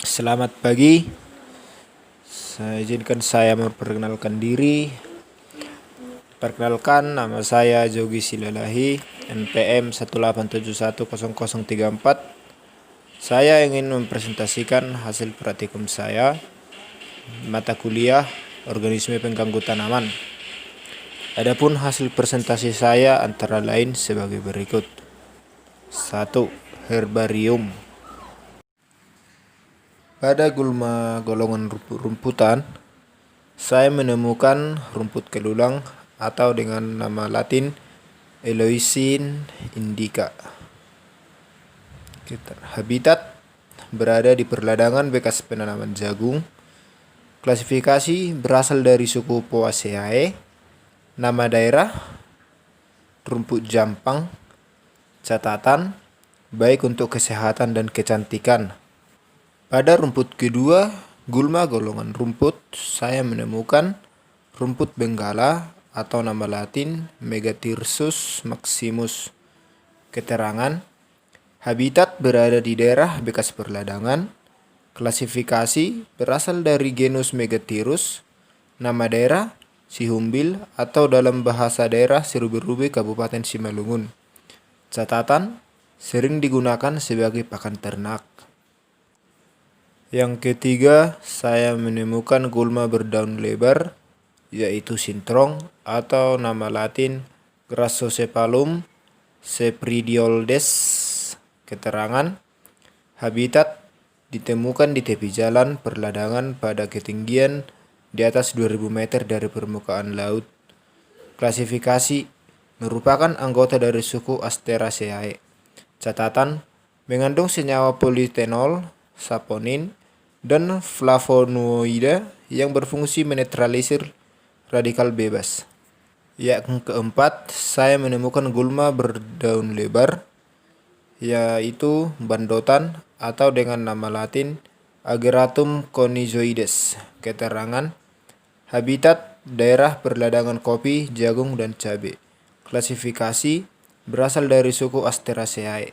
Selamat pagi. Saya memperkenalkan diri. Perkenalkan, nama saya Jogi Silalahi, NPM 187100034. Saya ingin mempresentasikan hasil praktikum saya, mata kuliah Organisme Pengganggu Tanaman. Adapun hasil presentasi saya antara lain sebagai berikut. 1. Herbarium. Pada gulma golongan rumputan, saya menemukan rumput kelulang atau dengan nama latin Eleusin indica. Habitat berada di perladangan bekas penanaman jagung. Klasifikasi berasal dari suku Poaceae. Nama daerah rumput jampang. Catatan baik untuk kesehatan dan kecantikan. Pada rumput kedua, gulma golongan rumput, saya menemukan rumput benggala atau nama latin Megathyrsus maximus. Keterangan, habitat berada di daerah bekas perladangan. Klasifikasi berasal dari genus Megathyrus. Nama daerah Sihumbil atau dalam bahasa daerah Serubi-Rubi Kabupaten Simalungun. Catatan, sering digunakan sebagai pakan ternak. Yang ketiga, saya menemukan gulma berdaun lebar, yaitu sintrong atau nama latin Grassocephalum sepridioides. Keterangan, habitat ditemukan di tepi jalan perladangan pada ketinggian di atas 2000 meter dari permukaan laut. Klasifikasi merupakan anggota dari suku Asteraceae. Catatan, mengandung senyawa polifenol, saponin, dan flavonoida yang berfungsi menetralisir radikal bebas. Yang keempat, saya menemukan gulma berdaun lebar, yaitu bandotan atau dengan nama latin Ageratum conizoides. Keterangan, habitat daerah perladangan kopi, jagung, dan cabai. Klasifikasi berasal dari suku Asteraceae.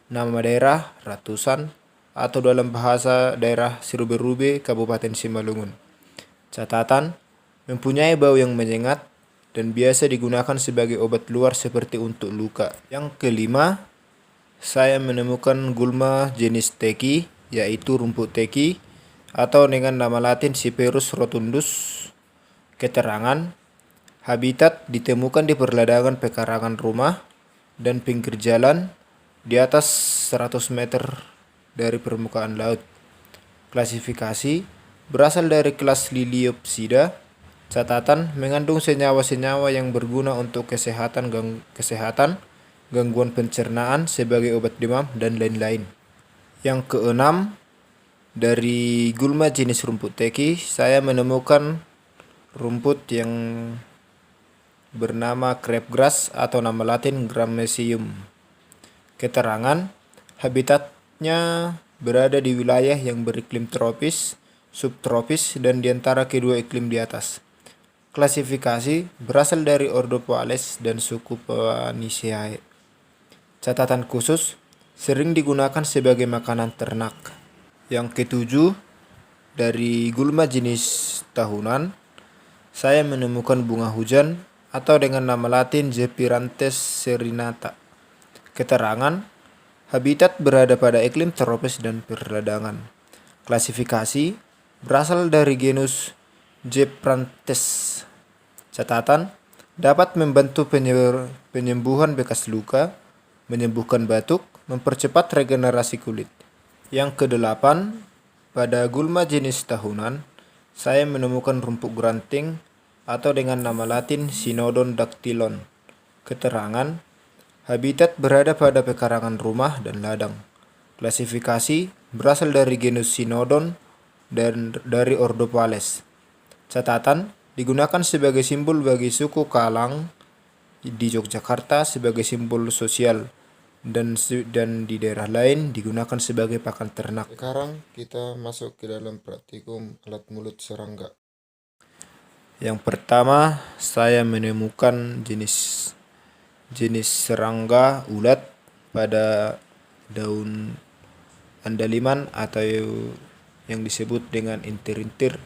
Nama daerah Ratusan atau dalam bahasa daerah Serubi-Rubi Kabupaten Simalungun. Catatan, mempunyai bau yang menyengat dan biasa digunakan sebagai obat luar seperti untuk luka. Yang kelima, saya menemukan gulma jenis teki, yaitu rumput teki atau dengan nama latin Cyperus rotundus. Keterangan, habitat ditemukan di perladangan pekarangan rumah dan pinggir jalan di atas 100 meter dari permukaan laut. Klasifikasi berasal dari kelas Liliopsida. Catatan, mengandung senyawa-senyawa yang berguna untuk kesehatan, gangguan pencernaan sebagai obat demam, dan lain-lain. Yang keenam, dari gulma jenis rumput teki, saya menemukan rumput yang bernama crabgrass atau nama latin Grammaceum. Keterangan, habitatnya berada di wilayah yang beriklim tropis, subtropis, dan di antara kedua iklim di atas. Klasifikasi berasal dari ordo Poales dan suku Poaceae. Catatan khusus, sering digunakan sebagai makanan ternak. Yang ketujuh, dari gulma jenis tahunan, saya menemukan bunga hujan atau dengan nama latin Zephyrantes serenata. Keterangan, habitat berada pada iklim tropis dan perladangan. Klasifikasi berasal dari genus Zephyrantes. Catatan, dapat membantu penyembuhan bekas luka, menyembuhkan batuk, mempercepat regenerasi kulit. Yang kedelapan, pada gulma jenis tahunan, saya menemukan rumput granting atau dengan nama latin Cynodon dactylon. Keterangan, habitat berada pada pekarangan rumah dan ladang. Klasifikasi berasal dari genus Cynodon dan dari ordo Poales. Catatan, digunakan sebagai simbol bagi suku Kalang di Yogyakarta sebagai simbol sosial dan di daerah lain digunakan sebagai pakan ternak. Sekarang kita masuk ke dalam praktikum alat mulut serangga. Yang pertama, saya menemukan jenis serangga ulat pada daun andaliman atau yang disebut dengan intir-intir.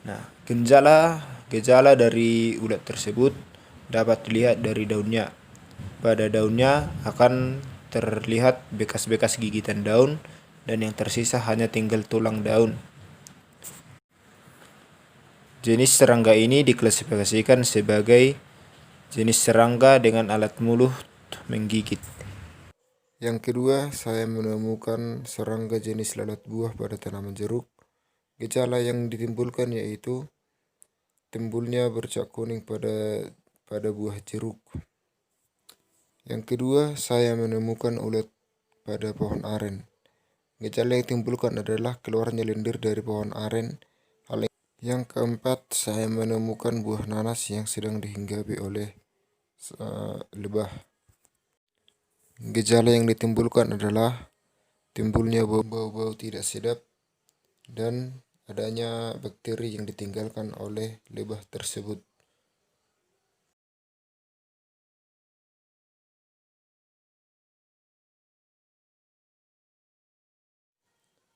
Nah, gejala dari ulat tersebut dapat dilihat dari daunnya. Pada daunnya akan terlihat bekas-bekas gigitan daun dan yang tersisa hanya tinggal tulang daun. Jenis serangga ini diklasifikasikan sebagai jenis serangga dengan alat mulut menggigit. Yang kedua, saya menemukan serangga jenis lalat buah pada tanaman jeruk. Gejala yang ditimbulkan yaitu timbulnya bercak kuning pada buah jeruk. Yang kedua, saya menemukan ulat pada pohon aren. Gejala yang ditimbulkan adalah keluarnya lendir dari pohon aren. Yang keempat, saya menemukan buah nanas yang sedang dihinggapi oleh lebah. Gejala yang ditimbulkan adalah timbulnya bau-bau tidak sedap dan adanya bakteri yang ditinggalkan oleh lebah tersebut.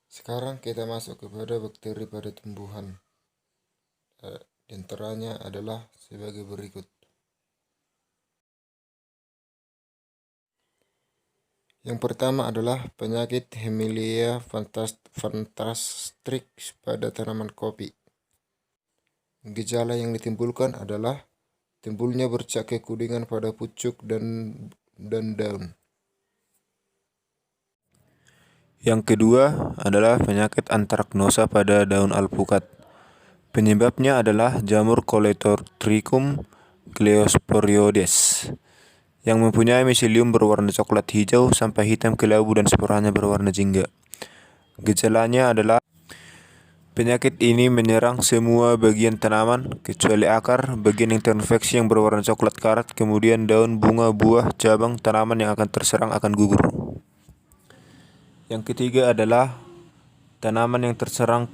Sekarang kita masuk kepada bakteri pada tumbuhan. Di antaranya adalah sebagai berikut. Yang pertama adalah penyakit Hemilia fantastrix pada tanaman kopi. Gejala yang ditimbulkan adalah timbulnya bercak kekuningan pada pucuk dan daun. Yang kedua adalah penyakit antraknosa pada daun alpukat. Penyebabnya adalah jamur Coleotrichum gliosporioides yang mempunyai miselium berwarna coklat hijau sampai hitam kelabu dan sporanya berwarna jingga. Gejalanya adalah penyakit ini menyerang semua bagian tanaman kecuali akar, bagian yang terinfeksi yang berwarna coklat karat, kemudian daun, bunga, buah, cabang tanaman yang akan terserang akan gugur. Yang ketiga adalah tanaman yang terserang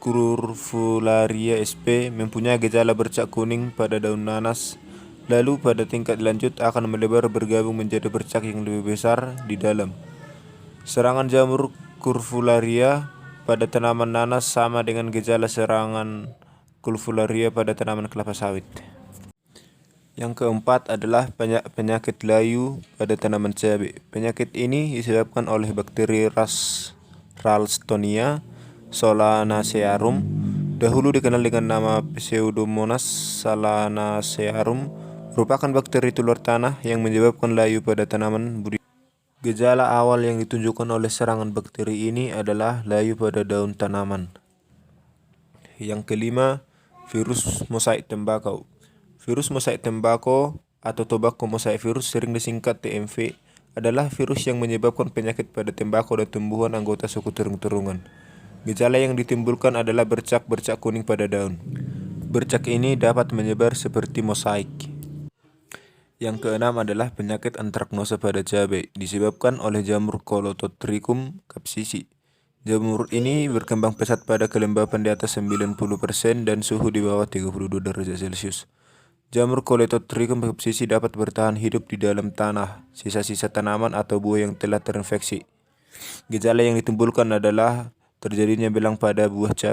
Curvularia sp mempunyai gejala bercak kuning pada daun nanas, lalu pada tingkat lanjut akan melebar bergabung menjadi bercak yang lebih besar di dalam. Serangan jamur Curvularia pada tanaman nanas sama dengan gejala serangan Curvularia pada tanaman kelapa sawit. Yang keempat adalah penyakit layu pada tanaman cabai. Penyakit ini disebabkan oleh bakteri Ralstonia solanacearum, dahulu dikenal dengan nama Pseudomonas solanacearum, merupakan bakteri telur tanah yang menyebabkan layu pada tanaman budidaya. Gejala awal yang ditunjukkan oleh serangan bakteri ini adalah layu pada daun tanaman. Yang kelima, virus mosaik tembakau. Virus mosaik tembakau atau tobacco mosaic virus, sering disingkat TMV, adalah virus yang menyebabkan penyakit pada tembakau dan tumbuhan anggota suku terung-terungan. Gejala yang ditimbulkan adalah bercak-bercak kuning pada daun. Bercak ini dapat menyebar seperti mosaik. Yang keenam adalah penyakit antraknosa pada cabai, disebabkan oleh jamur Coleotrichum capsicum. Jamur ini berkembang pesat pada kelembapan di atas 90% dan suhu di bawah 32 derajat Celcius. Jamur Coleotrichum capsicum dapat bertahan hidup di dalam tanah, sisa-sisa tanaman atau buah yang telah terinfeksi. Gejala yang ditimbulkan adalah terjadinya belang pada buah cabai.